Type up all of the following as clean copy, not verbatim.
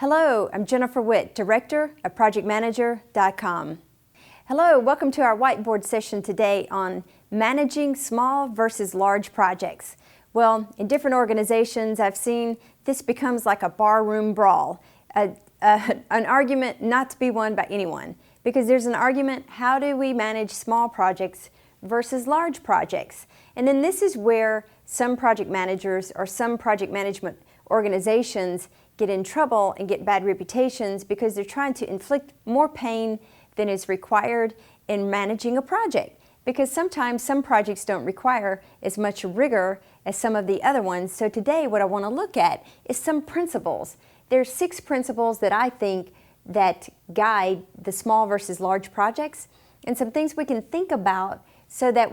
Hello, I'm Jennifer Witt, Director of ProjectManager.com. Hello, welcome to our whiteboard session today on managing small versus large projects. Well, in different organizations, I've seen this becomes like a barroom brawl, an argument not to be won by anyone, because there's an argument, how do we manage small projects versus large projects? And then this is where some project managers or some project management organizations get in trouble and get bad reputations because they're trying to inflict more pain than is required in managing a project. Because sometimes some projects don't require as much rigor as some of the other ones. So today what I want to look at is some principles. There's 6 principles that I think that guide the small versus large projects, and some things we can think about so that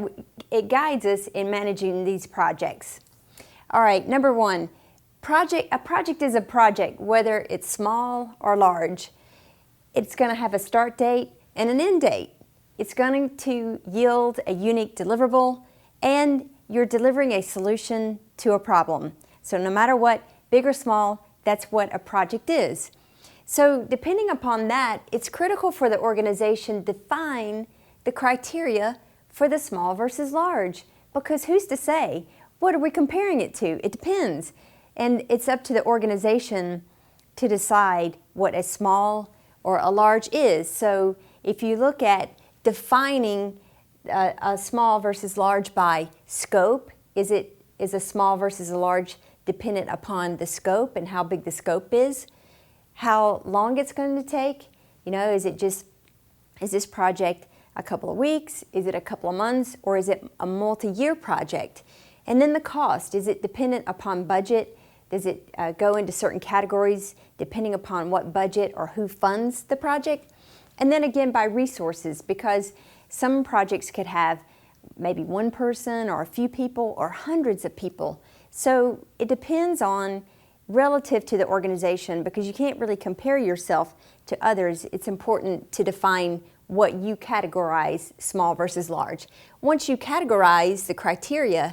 it guides us in managing these projects. All right, number 1. A project is a project, whether it's small or large. It's going to have a start date and an end date. It's going to yield a unique deliverable, and you're delivering a solution to a problem. So no matter what, big or small, that's what a project is. So depending upon that, it's critical for the organization to define the criteria for the small versus large. Because who's to say? What are we comparing it to? It depends. And it's up to the organization to decide what a small or a large is. So if you look at defining a small versus large by scope, is a small versus a large dependent upon the scope and how big the scope is? How long it's going to take? You know, is this project a couple of weeks? Is it a couple of months? Or is it a multi-year project? And then the cost, is it dependent upon budget? Does it go into certain categories depending upon what budget or who funds the project? And then again by resources, because some projects could have maybe one person or a few people or hundreds of people. So it depends on relative to the organization, because you can't really compare yourself to others. It's important to define what you categorize small versus large. Once you categorize the criteria,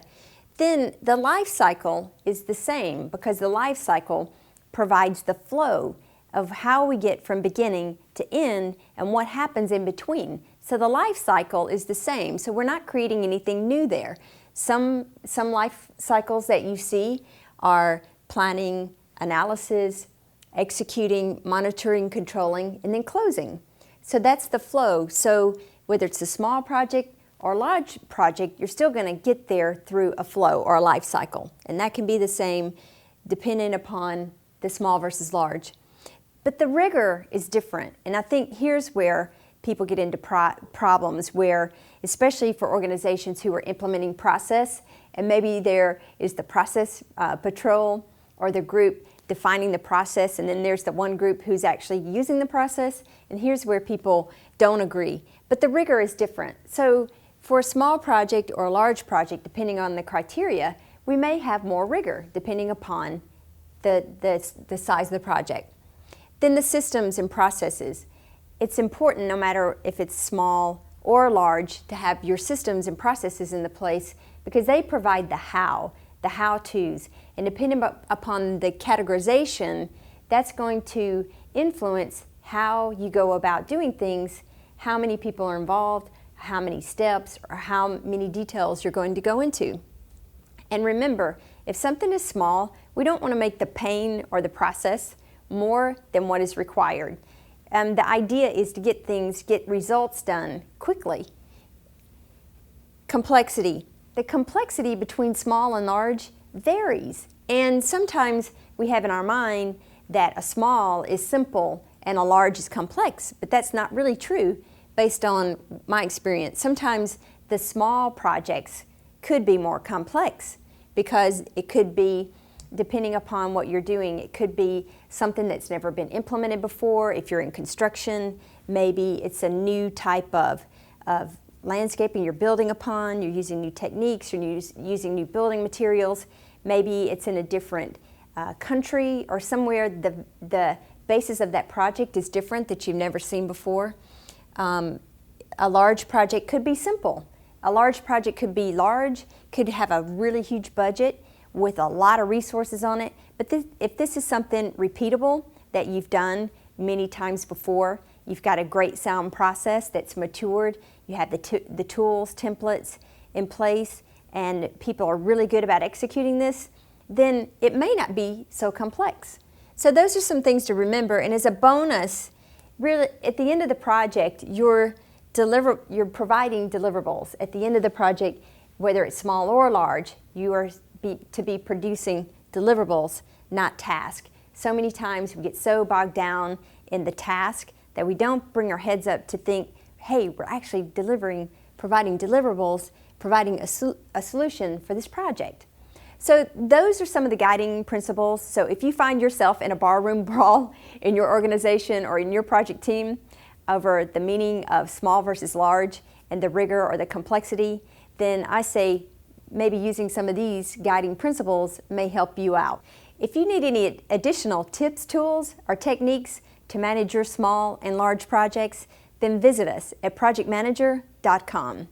then the life cycle is the same, because the life cycle provides the flow of how we get from beginning to end and what happens in between. So the life cycle is the same, so we're not creating anything new there. Some life cycles that you see are planning, analysis, executing, monitoring, controlling, and then closing. So that's the flow. So whether it's a small project or a large project, you're still going to get there through a flow or a life cycle. And that can be the same depending upon the small versus large. But the rigor is different. And I think here's where people get into problems, where, especially for organizations who are implementing process, and maybe there is the process patrol or the group defining the process, and then there's the one group who's actually using the process, and here's where people don't agree. But the rigor is different. So for a small project or a large project, depending on the criteria, we may have more rigor depending upon the size of the project. Then the systems and processes. It's important, no matter if it's small or large, to have your systems and processes in the place, because they provide the how-tos. And depending upon the categorization, that's going to influence how you go about doing things, how many people are involved, how many steps, or how many details you're going to go into. And remember, if something is small, we don't want to make the pain or the process more than what is required. The idea is to get results done quickly. Complexity. The complexity between small and large varies. And sometimes we have in our mind that a small is simple and a large is complex, but that's not really true based on my experience. Sometimes the small projects could be more complex, because it could be, depending upon what you're doing, it could be something that's never been implemented before. If you're in construction, maybe it's a new type of landscaping you're building upon, you're using new techniques, you're using new building materials. Maybe it's in a different country or somewhere the basis of that project is different that you've never seen before. A large project could be simple. A large project could be large, could have a really huge budget with a lot of resources on it, but if this is something repeatable that you've done many times before. You've got a great sound process that's matured. You have the tools, templates in place, and people are really good about executing this, then it may not be so complex. So those are some things to remember, and as a bonus, really at the end of the project, you're providing deliverables. At the end of the project, whether it's small or large, you are to be producing deliverables, not tasks. So many times we get so bogged down in the task that we don't bring our heads up to think, hey, we're actually providing deliverables, providing a solution for this project. So those are some of the guiding principles. So if you find yourself in a barroom brawl in your organization or in your project team over the meaning of small versus large and the rigor or the complexity, then I say maybe using some of these guiding principles may help you out. If you need any additional tips, tools, or techniques to manage your small and large projects, then visit us at projectmanager.com.